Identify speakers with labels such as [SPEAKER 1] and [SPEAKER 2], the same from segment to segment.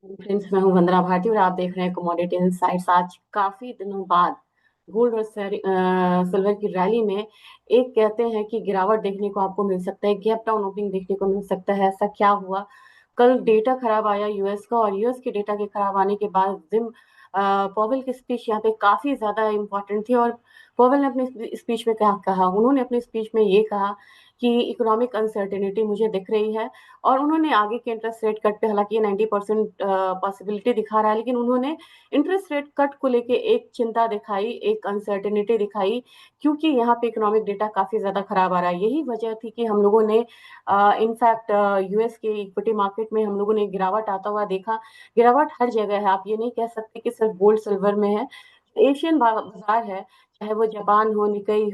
[SPEAKER 1] Friends, मैं हूं वंदना भारती और आप देख रहे हैं कमोडिटी इनसाइट्स। आज काफी दिनों बाद गोल्ड और सिल्वर की रैली में एक कहते हैं कि गिरावट देखने को आपको मिल सकता है, गैप डाउन ओपनिंग देखने को मिल सकता है। ऐसा क्या हुआ? कल डेटा खराब आया यूएस का, और यूएस के डेटा के खराब आने के बाद जिम पॉवेल की स्पीच यहाँ पे काफी ज्यादा इम्पोर्टेंट थी। और पॉवेल ने अपनी स्पीच में क्या कहा? उन्होंने अपनी स्पीच में ये कहा कि इकोनॉमिक अनसर्टेनिटी मुझे दिख रही है। और उन्होंने आगे के इंटरेस्ट रेट कट पे, हालांकि ये 90% पॉसिबिलिटी दिखा रहा है, लेकिन उन्होंने इंटरेस्ट रेट कट को लेके एक चिंता दिखाई, एक अनसर्टेनिटी दिखाई, क्योंकि यहाँ पे इकोनॉमिक डेटा काफी ज्यादा खराब आ रहा है। यही वजह थी कि हम लोगों ने इनफैक्ट यूएस के इक्विटी मार्केट में हम लोगों ने गिरावट आता हुआ देखा। गिरावट हर जगह है, आप ये नहीं कह सकते कि सिर्फ गोल्ड सिल्वर में है। एशियन बाजार है, चाहे वो जापान हो, निकई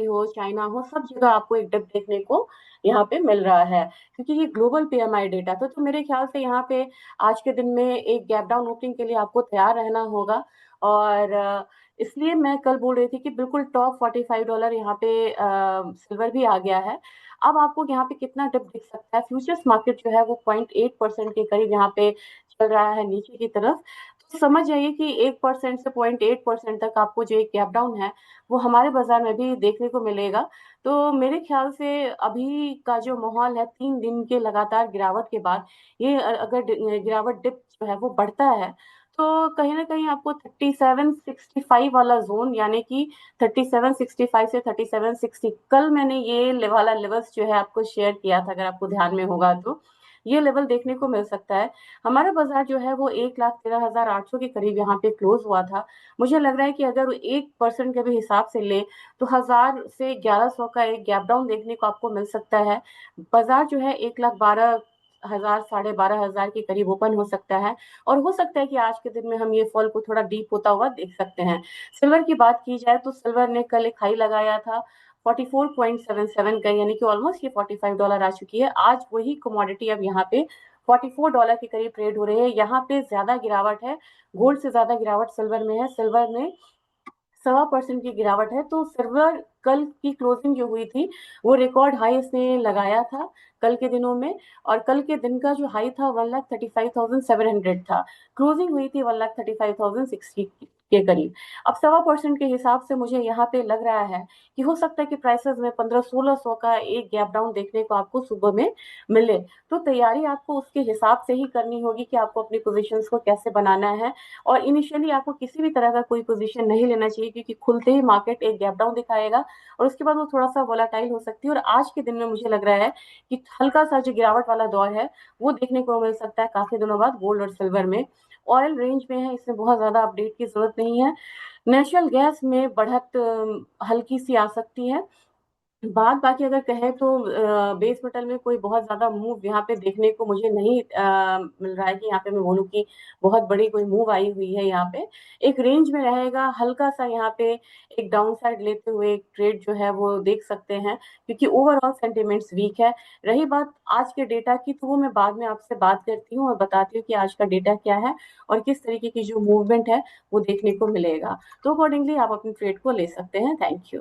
[SPEAKER 1] हो, चाइना हो, सब जगह आपको एक डिप देखने को यहाँ पे मिल रहा है, क्योंकि ये ग्लोबल पीएमआई डेटा तो मेरे ख्याल से यहाँ पे आज के दिन में एक गैप डाउन ओपनिंग के लिए आपको तैयार रहना होगा। और इसलिए मैं कल बोल रही थी कि बिल्कुल टॉप $45 यहाँ पे सिल्वर भी आ गया है। अब आपको यहाँ पे कितना डिप दिख सकता है? फ्यूचर्स मार्केट जो है वो 0.8% के करीब यहाँ पे चल रहा है नीचे की तरफ। तो समझ जाइए कि 1% से 0.8% तक आपको जो एक गैप डाउन है वो हमारे बाजार में भी देखने को मिलेगा। तो मेरे ख्याल से अभी का जो माहौल है, 3 दिन के लगातार गिरावट के बाद, ये अगर गिरावट डिप जो है वो बढ़ता है, तो कहीं ना कहीं आपको 3765 वाला जोन, यानी कि 3765 से 3760, कल मैंने ये वाला लेवल्स जो है आपको शेयर किया था, अगर आपको ध्यान में होगा तो ये लेवल देखने को मिल सकता है। हमारा बाजार जो है वो 1,13,800 के करीब यहाँ पे क्लोज हुआ था। मुझे लग रहा है कि अगर 1% के भी हिसाब से ले तो 1,000 से 1,100 का एक गैप डाउन देखने को आपको मिल सकता है। बाजार जो है 1,12,000, 12,500 के करीब ओपन हो सकता है। और हो सकता है कि आज के दिन में हम ये फॉल को थोड़ा डीप होता हुआ देख सकते हैं। सिल्वर की बात की जाए तो सिल्वर ने कल एक हाई लगाया था 44.77 का, यानी कि ऑलमोस्ट ये $45 आ चुकी है। आज वही कमोडिटी अब यहाँ पे $44 के करीब ट्रेड हो रही है। यहाँ पे ज्यादा गिरावट है, गोल्ड से ज्यादा गिरावट सिल्वर में है। सिल्वर में 1.25% की गिरावट है। तो सिल्वर कल की क्लोजिंग जो हुई थी वो रिकॉर्ड हाई इसने लगाया था कल के दिनों में। और कल के दिन का जो हाई था 1,35,700 था। क्लोजिंग हुई थी 1,35,060 के करीब। अब 1.25% के हिसाब से मुझे यहाँ पे लग रहा है कि हो सकता है कि प्राइसेस में 1500-1600 का एक गैप डाउन देखने को आपको सुबह में मिले। तो तैयारी आपको उसके हिसाब से ही करनी होगी कि आपको अपनी पोजीशंस को कैसे बनाना है। और इनिशियली आपको किसी भी तरह का कोई पोजीशन नहीं लेना चाहिए, क्योंकि खुलते ही मार्केट एक गैप डाउन दिखाएगा और उसके बाद वो थोड़ा सा वोलाटाइल हो सकती है। और आज के दिन में मुझे लग रहा है कि हल्का सा जो गिरावट वाला दौर है वो देखने को मिल सकता है काफी दिनों बाद गोल्ड और सिल्वर में। ऑयल रेंज में है, इसमें बहुत ज्यादा अपडेट की जरूरत नहीं है। नेचुरल गैस में बढ़त हल्की सी आ सकती है। बात बाकी अगर कहें तो बेस मेटल में कोई बहुत ज्यादा मूव यहाँ पे देखने को मुझे नहीं मिल रहा है कि यहाँ पे मैं बोलूँ कि बहुत बड़ी कोई मूव आई हुई है। यहाँ पे एक रेंज में रहेगा, हल्का सा यहाँ पे एक डाउन साइड लेते हुए एक ट्रेड जो है वो देख सकते हैं, क्योंकि ओवरऑल सेंटिमेंट्स वीक है। रही बात आज के डेटा की, तो वो मैं बाद में आपसे बात करती हूँ और बताती हूँ कि आज का डेटा क्या है और किस तरीके की जो मूवमेंट है वो देखने को मिलेगा। तो अकॉर्डिंगली आप अपनी ट्रेड को ले सकते हैं। Thank you.